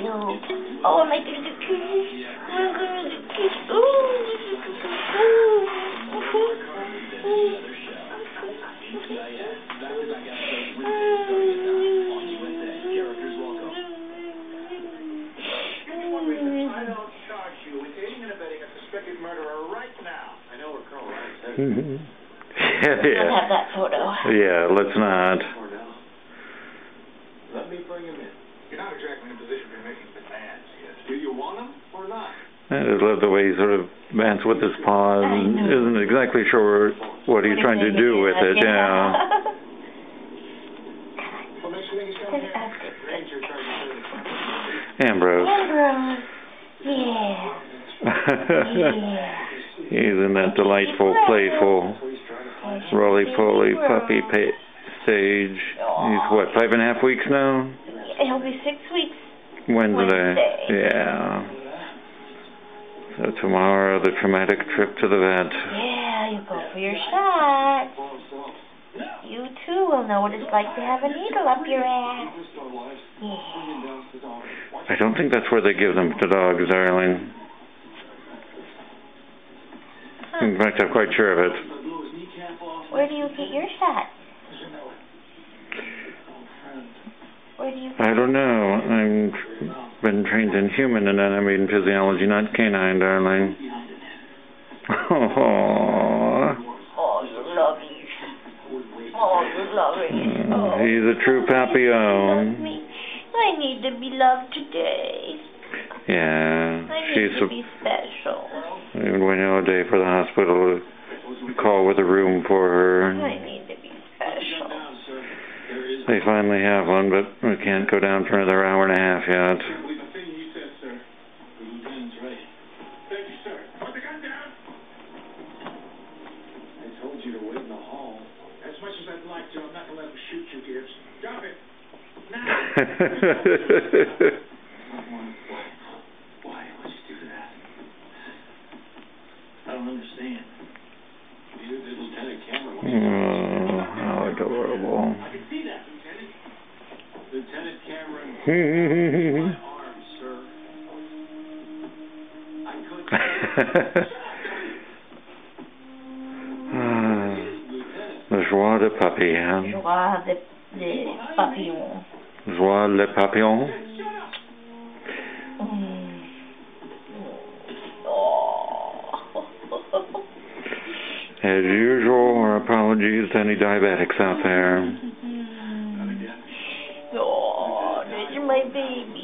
Oh, am I going to kiss? I'm going to kiss. Yeah. Let's not have that photo. Yeah, let's not. Let me bring him in. You're not exactly in a position for making demands yet. Do you want him or not? I just love the way he sort of bends with his paws and isn't exactly sure what he's trying to do with it. Yeah. Ambrose. Ambrose. Yeah. Yeah. He's in that delightful, playful, roly-poly puppy stage. He's what, 5.5 weeks now? He'll be 6 weeks. Wednesday. Yeah. So tomorrow, the traumatic trip to the vet. Yeah, you go for your shot. You too will know what it's like to have a needle up your ass. Yeah. I don't think that's where they give them to dogs, darling. In fact, I'm quite sure of it. Where do you get your shot? Where do you get I don't know. I've been trained in human anatomy and physiology, not canine, darling. Oh, you lovey. Oh, you lovey. Oh, he's a true Papillon. I need to be loved today. Yeah. I need to be special. Even went all day for the hospital to call with a room for her. I need to be special. They finally have one, but we can't go down for another hour and a half yet. I told you to wait in the hall. As much as I'd like to, I'm not going to let him shoot you, Gibbs. Stop it. Now. Why would you do that? I don't understand. Neither did Lieutenant Cameron. Oh, how adorable. I can see that, Lieutenant. Lieutenant Cameron, my arms, sir. I couldn't. The joie de papillon. Joie de papillon. Joie le papillon. As usual, our apologies to any diabetics out there. Oh, there's my baby.